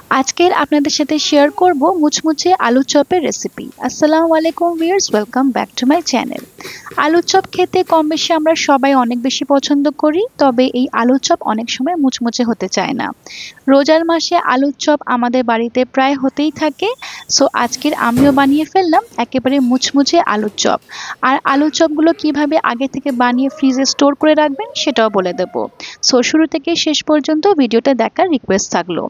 আজকের আপনাদের সাথে শেয়ার করব মুচমুচে আলু চপের রেসিপি। আসসালামু আলাইকুম viewers, welcome back to my channel. আলু চপ খেতে কম বেশি আমরা সবাই অনেক বেশি পছন্দ করি, তবে এই আলু চপ অনেক সময় মুচমুচে হতে চায় না। রোজার মাসে আলুর চপ আমাদের বাড়িতে প্রায় হতেই থাকে। সো আজকের আমিও বানিয়ে ফেললাম একেবারে মুচমুচে আলুর চপ। আর আলুর চপগুলো কিভাবে আগে থেকে বানিয়ে ফ্রিজে স্টোর করে রাখবেন সেটাও বলে দেব। সো শুরু থেকে শেষ পর্যন্ত ভিডিওটা দেখার রিকোয়েস্ট থাকলো।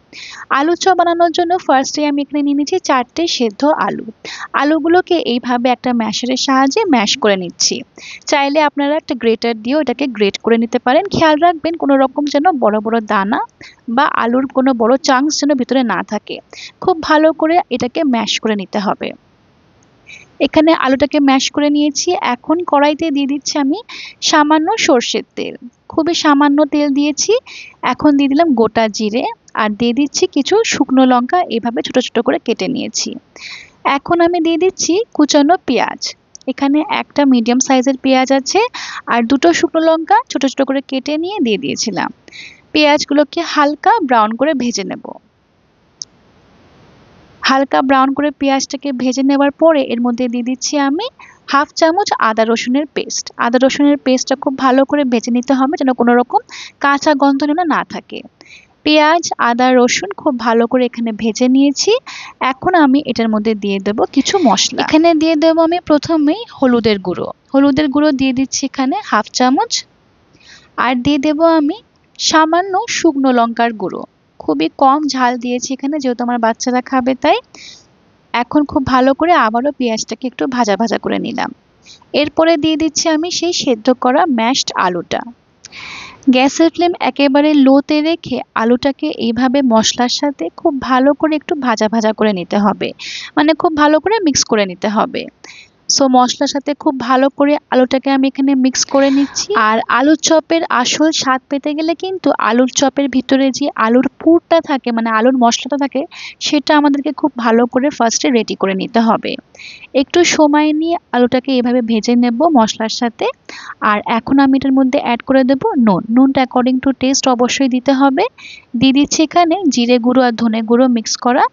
আলু চপ বানানোর জন্য ফার্স্টে আমি এখানে নিয়ে নিচ্ছি 4টে সেদ্ধ আলু। আলুগুলোকে এইভাবে একটা ম্যাশারের সাহায্যে ম্যাশ করে নিচ্ছি। চাইলে আপনারা একটা গ্রেটার দিয়েও এটাকে গ্রেট করে নিতে পারেন। খেয়াল রাখবেন কোনো রকম যেন বড় বড় দানা বা আলুর কোনো বড় চাংস যেন ভিতরে না থাকে। খুব ভালো করে এটাকে ম্যাশ করে নিতে হবে। এখানে আলুটাকে ম্যাশ করে নিয়েছি। এখন কড়াইতে দিয়ে দিচ্ছি আমি সামান্য সর্ষের তেল। খুবই সামান্য তেল দিয়েছি। এখন দিয়ে দিলাম গোটা জিরে আর দিয়ে দিচ্ছি কিছু শুকনো লঙ্কা এভাবে ছোট ছোট করে কেটে নিয়েছি। এখন আমি দিয়ে দিচ্ছি কুচানো পেঁয়াজ। এখানে একটা মিডিয়াম সাইজের পেঁয়াজ আছে আর দুটো শুকনো লঙ্কা ছোট ছোট করে কেটে নিয়ে দিয়ে দিয়েছিলাম। পেঁয়াজগুলোকে হালকা ব্রাউন করে ভেজে নেব। হালকা ব্রাউন করে পেঁয়াজটাকে ভেজে নেওয়ার পরে এর মধ্যে দিয়ে দিচ্ছি আমি হাফ চামচ আদা রসুনের পেস্ট। আদা রসুনের পেস্টটা খুব ভালো করে ভেজে নিতে হবে যেন কোনো রকম কাঁচা গন্ধ যেন না থাকে। পেঁয়াজ আদা রসুন খুব ভালো করে এখানে ভেজে নিয়েছি। এখন আমি এটার মধ্যে দিয়ে দেব কিছু মশলা। এখানে দিয়ে দেব আমি প্রথমেই হলুদের গুঁড়ো। হলুদের গুঁড়ো দিয়ে দিচ্ছি এখানে হাফ চামচ। আর দিয়ে দেব আমি সামান্য শুকনো লঙ্কার গুঁড়ো। খুবই কম ঝাল দিয়েছি এখানে যেহেতু আমার বাচ্চারা খাবে তাই। এখন খুব ভালো করে আবারও পেঁয়াজটাকে একটু ভাজা ভাজা করে নিলাম। এরপরে দিয়ে দিচ্ছি আমি সেই সেদ্ধ করা ম্যাশড আলুটা। গ্যাসের ফ্লেম একেবারে লোতে রেখে আলুটাকে এইভাবে মশলার সাথে খুব ভালো করে একটু ভাজা ভাজা করে নিতে হবে, মানে খুব ভালো করে মিক্স করে নিতে হবে। সো মশলার সাথে খুব ভালো করে আলুটাকে আমি এখানে মিক্স করে নিচ্ছি। আর আলুর চপের আসল স্বাদ পেতে গেলে কিন্তু আলুর চপের ভিতরে যে আলুর পুরটা থাকে, মানে আলুর মশলাটা থাকে, সেটা আমাদেরকে খুব ভালো করে ফার্স্টে রেডি করে নিতে হবে। একটু সময় নিয়ে আলুটাকে এভাবে ভেজে নেব মশলার সাথে। আর এখন আমি এটার মধ্যে অ্যাড করে দেব নুন। নুনটা অ্যাকর্ডিং টু টেস্ট অবশ্যই দিতে হবে। দিয়ে দিচ্ছি এখানে জিরে গুঁড়ো আর ধনে গুঁড়ো মিক্স করা।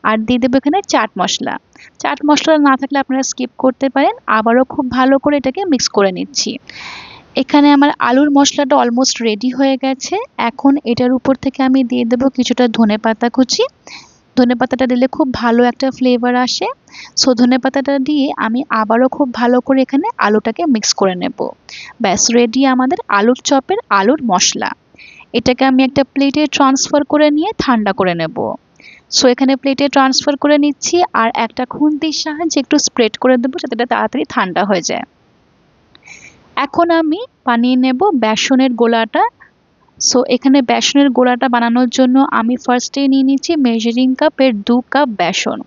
আর দিয়ে দেবো এখানে চাট মশলা। চাট মশলা না থাকলে আপনারা স্কিপ করতে পারেন। আবারও খুব ভালো করে এটাকে মিক্স করে নিচ্ছি। এখানে আমার আলুর মশলাটা অলমোস্ট রেডি হয়ে গেছে। এখন এটার উপর থেকে আমি দিয়ে দেবো কিছুটা ধনেপাতা কুচি। ধনেপাতাটা দিলে খুব ভালো একটা ফ্লেভার আসে। সো ধনেপাতাটা দিয়ে আমি আবারও খুব ভালো করে এখানে আলুটাকে মিক্স করে নেব। ব্যাস রেডি আমাদের আলুর চপের আলুর মশলা। এটাকে আমি একটা প্লেটে ট্রান্সফার করে নিয়ে ঠান্ডা করে নেব। সো এখানে প্লেটে ট্রান্সফার করে নিচ্ছি আর একটা খুন্তির সাহায্যে একটু স্প্রেড করে দেবো যাতে এটা তাড়াতাড়ি ঠান্ডা হয়ে যায়। এখন আমি বানিয়ে নেব বেসনের গোলাটা। সো এখানে বেসনের গোলাটা বানানোর জন্য আমি ফার্স্টে নিয়ে নিচ্ছি মেজারিং কাপের 2 কাপ বেসন।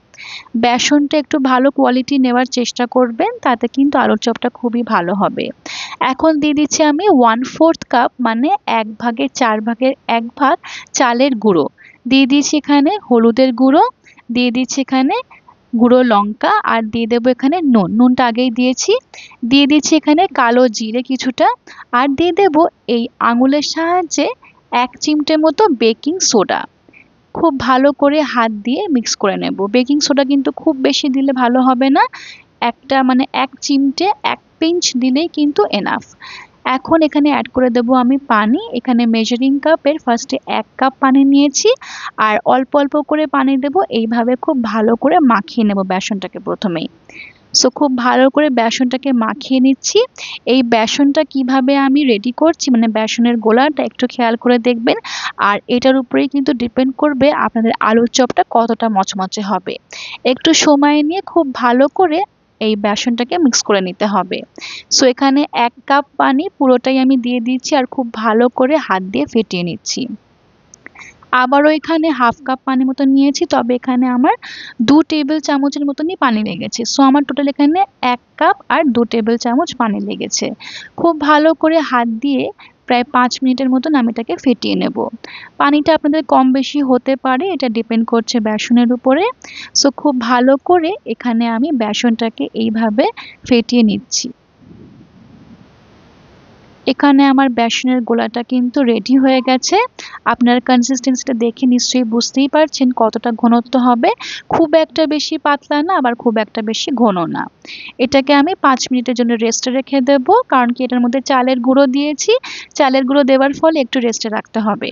বেসনটা একটু ভালো কোয়ালিটি নেওয়ার চেষ্টা করবেন, তাতে কিন্তু আলুর চপটা খুবই ভালো হবে। এখন দিয়ে দিচ্ছি আমি 1/4 কাপ, মানে 1 ভাগের 4 ভাগের 1 ভাগ চালের গুঁড়ো। দিয়ে দিচ্ছি এখানে হলুদের গুঁড়ো। দিয়ে দিচ্ছি এখানে গুঁড়ো লঙ্কা আর দিয়ে দেবো এখানে নুন। নুনটা আগেই দিয়েছি। দিয়ে দিচ্ছি এখানে কালো জিরে কিছুটা। আর দিয়ে দেবো এই আঙুলের সাহায্যে 1 চিমটে মতো বেকিং সোডা। খুব ভালো করে হাত দিয়ে মিক্স করে নেব। বেকিং সোডা কিন্তু খুব বেশি দিলে ভালো হবে না। একটা মানে 1 চিমটে 1 পিঞ্চ দিলেই কিন্তু এনাফ। এখন এখানে অ্যাড করে দেব আমি পানি। এখানে মেজারিং কাপের ফার্স্টে 1 কাপ পানি নিয়েছি আর অল্প অল্প করে পানি দেব। এইভাবে খুব ভালো করে মাখিয়ে নেব বেসনটাকে প্রথমেই। সো খুব ভালো করে বেসনটাকে মাখিয়ে নিচ্ছি। এই বেসনটা কিভাবে আমি রেডি করছি, মানে বেসনের গোলাটা একটু খেয়াল করে দেখবেন। আর এটার উপরেই কিন্তু ডিপেন্ড করবে আপনাদের আলুর চপটা কতটা মচমচে হবে। একটু সময় নিয়ে খুব ভালো করে এই বেসনটাকে মিক্স করে নিতে হবে। সো এখানে 1 কাপ পানি পুরোটাই আমি দিয়ে দিচ্ছি আর খুব ভালো করে হাত দিয়ে ফেটিয়ে নিচ্ছি। আবারও এখানে হাফ কাপ পানি মতো নিয়েছি, তবে এখানে আমার 2 টেবিল চামচের মতনই পানি লেগেছে। সো আমার টোটাল এখানে 1 কাপ আর 2 টেবিল চামচ পানি লেগেছে। খুব ভালো করে হাত দিয়ে প্রায় 5 মিনিটের মতন আমি এটাকে ফেটিয়ে নেব। পানিটা আপনাদের কম বেশি হতে পারে, এটা ডিপেন্ড করছে বেসনের উপরে। সো খুব ভালো করে এখানে আমি বেসনটাকে এইভাবে ফেটিয়ে নিচ্ছি। এখানে আমার বেসনের গোলাটা কিন্তু রেডি হয়ে গেছে। আপনার কনসিস্টেন্সিটা দেখে নিশ্চয়ই বুঝতেই পারছেন কতটা ঘনত্ব হবে। খুব একটা বেশি পাতলা না, আবার খুব একটা বেশি ঘন না। এটাকে আমি 5 মিনিটের জন্য রেস্টে রেখে দেব, কারণ কি এটার মধ্যে চালের গুঁড়ো দিয়েছি। চালের গুঁড়ো দেওয়ার ফলে একটু রেস্টে রাখতে হবে।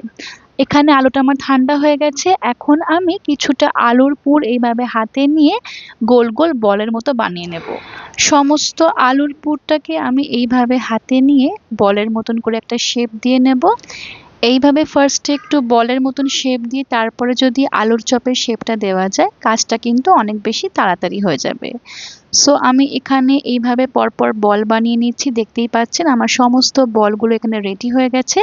এখানে আলুটা আমার ঠান্ডা হয়ে গেছে। এখন আমি কিছুটা আলুর পুর এইভাবে হাতে নিয়ে গোল গোল বলের মতো বানিয়ে নেব। সমস্ত আলুর পুরটাকে আমি এইভাবে হাতে নিয়ে বলের মতন করে একটা শেপ দিয়ে নেব। এইভাবে ফার্স্টে একটু বলের মতন শেপ দিয়ে তারপরে যদি আলুর চপের শেপটা দেওয়া যায়, কাজটা কিন্তু অনেক বেশি তাড়াতাড়ি হয়ে যাবে। সো আমি এখানে এইভাবে পরপর বল বানিয়ে নিচ্ছি। দেখতেই পাচ্ছেন আমার সমস্ত বলগুলো এখানে রেডি হয়ে গেছে।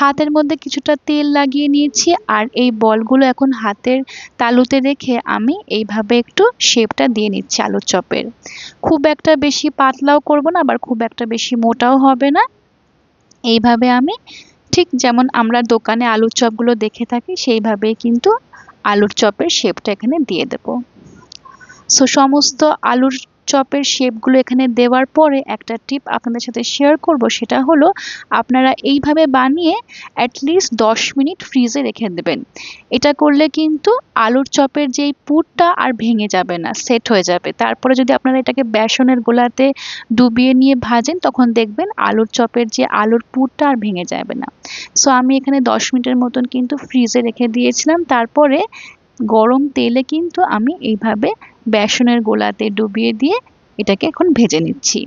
হাতের মধ্যে কিছুটা তেল লাগিয়ে নিয়েছি, আর এই বলগুলো এখন হাতের তালুতে রেখে আমি এইভাবে একটু শেপটা দিয়ে নিচ্ছি আলুর চপের। খুব একটা বেশি পাতলাও করব না, আবার খুব একটা বেশি মোটাও হবে না। এইভাবে আমি ঠিক যেমন আমরা দোকানে আলুর চপগুলো দেখে থাকি সেইভাবেই কিন্তু আলুর চপের শেপটা এখানে দিয়ে দেব। সো সমস্ত আলুর চপের শেপগুলো এখানে দেওয়ার পরে একটা টিপ আপনাদের সাথে শেয়ার করব, সেটা হলো আপনারা এইভাবে বানিয়ে অ্যাটলিস্ট 10 মিনিট ফ্রিজে রেখে দেবেন। এটা করলে কিন্তু আলুর চপের যেই পুরটা আর ভেঙে যাবে না, সেট হয়ে যাবে। তারপরে যদি আপনারা এটাকে বেসনের গোলাতে ডুবিয়ে নিয়ে ভাজেন, তখন দেখবেন আলুর চপের যে আলুর পুরটা আর ভেঙে যাবে না। সো আমি এখানে 10 মিনিটের মতন কিন্তু ফ্রিজে রেখে দিয়েছিলাম। তারপরে গরম তেলে কিন্তু আমি এইভাবে বেসনের গোলাতে ডুবিয়ে দিয়ে এটাকে এখন ভেজে নিচ্ছি।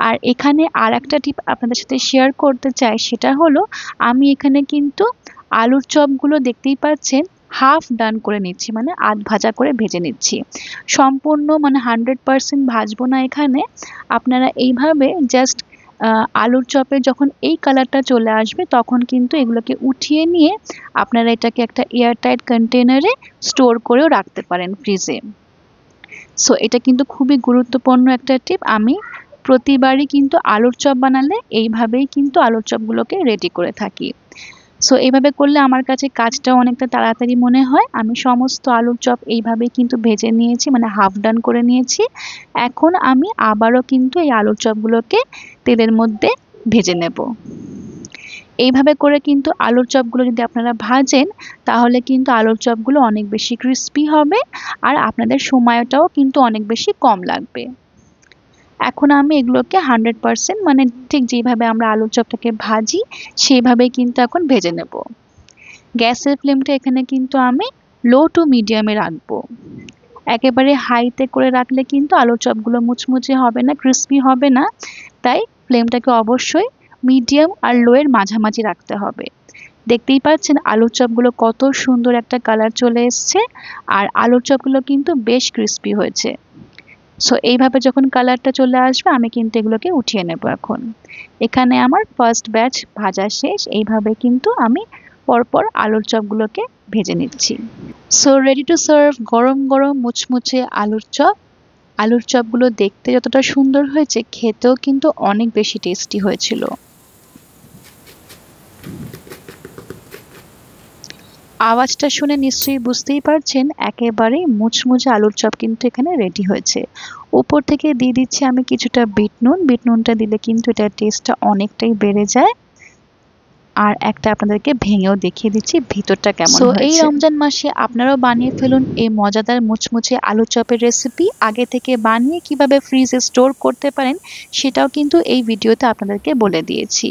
আর এখানে আর একটা টিপ আপনাদের সাথে শেয়ার করতে চাই, সেটা হলো আমি এখানে কিন্তু আলুর চপগুলো দেখতেই পাচ্ছেন হাফ ডান করে নিচ্ছি, মানে আধ ভাজা করে ভেজে নিচ্ছি। সম্পূর্ণ মানে 100% ভাজবো না এখানে। আপনারা এইভাবে জাস্ট আলুর চপে যখন এই কালারটা চলে আসবে, তখন কিন্তু এগুলোকে উঠিয়ে নিয়ে আপনারা এটাকে একটা এয়ারটাইট কন্টেনারে স্টোর করেও রাখতে পারেন ফ্রিজে। সো এটা কিন্তু খুবই গুরুত্বপূর্ণ একটা টিপ। আমি প্রতিবারই কিন্তু আলুর চপ বানালে এইভাবেই কিন্তু আলুর চপগুলোকে রেডি করে থাকি। সো এইভাবে করলে আমার কাছে কাজটাও অনেকটা তাড়াতাড়ি মনে হয়। আমি সমস্ত আলুর চপ এইভাবেই কিন্তু ভেজে নিয়েছি, মানে হাফ ডান করে নিয়েছি। এখন আমি আবারও কিন্তু এই আলুর চপগুলোকে তেলের মধ্যে ভেজে নেব। এইভাবে করে কিন্তু আলুর চপগুলো যদি আপনারা ভাজেন, তাহলে কিন্তু আলুর চপগুলো অনেক বেশি ক্রিস্পি হবে, আর আপনাদের সময়টাও কিন্তু অনেক বেশি কম লাগবে। এখন আমি এগুলোকে 100% মানে ঠিক যেভাবে আমরা আলুর চপটাকে ভাজি সেইভাবেই কিন্তু এখন ভেজে নেব। গ্যাসের ফ্লেমটা এখানে কিন্তু আমি লো টু মিডিয়ামে রাখবো। একেবারে হাইতে করে রাখলে কিন্তু আলুর চপগুলো মুচমুচে হবে না, ক্রিস্পি হবে না। তাই ফ্লেমটাকে অবশ্যই মিডিয়াম আর লো এর মাঝামাঝি রাখতে হবে। দেখতেই পাচ্ছেন আলুর চপগুলো কত সুন্দর একটা কালার চলে এসছে, আর আলুর চপগুলো কিন্তু বেশ ক্রিস্পি হয়েছে। সো এইভাবে যখন কালারটা চলে আসবে, আমি কিন্তু এগুলোকে উঠিয়ে নেব। এখন এখানে আমার ফার্স্ট ব্যাচ ভাজা শেষ। এইভাবে কিন্তু আমি পরপর আলুর চপগুলোকে ভেজে নিচ্ছি। সো রেডি টু সার্ভ গরম গরম মুচমুচে আলুর চপ। আলুর চপগুলো দেখতে যতটা সুন্দর হয়েছে, খেতেও কিন্তু অনেক বেশি টেস্টি হয়েছিল। আওয়াজটা শুনে নিশ্চয়ই বুঝতেই পারছেন একেবারেই মুচমুচে আলুর চপ কিন্তু এখানে রেডি হয়েছে। উপর থেকে দিয়ে দিচ্ছি আমি কিছুটা বিট নুন। বিট নুনটা দিলে কিন্তু এটার টেস্টটা অনেকটাই বেড়ে যায়। আর একটা আপনাদেরকে ভেঙেও দেখিয়ে দিচ্ছি ভিতরটা কেমন হয়েছে। এই রমজান মাসে আপনারাও বানিয়ে ফেলুন এই মজাদার মুচমুচে আলু চপের রেসিপি। আগে থেকে বানিয়ে কিভাবে ফ্রিজে স্টোর করতে পারেন সেটাও কিন্তু এই ভিডিওতে আপনাদেরকে বলে দিয়েছি।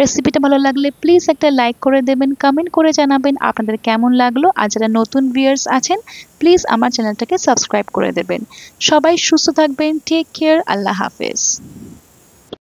রেসিপিটা ভালো লাগলে প্লিজ একটা লাইক করে দেবেন, কমেন্ট করে জানাবেন আপনাদের কেমন লাগলো। আর যারা নতুন ভিউয়ার্স আছেন প্লিজ আমার চ্যানেলটাকে সাবস্ক্রাইব করে দেবেন। সবাই সুস্থ থাকবেন। Take care. আল্লাহ হাফেজ।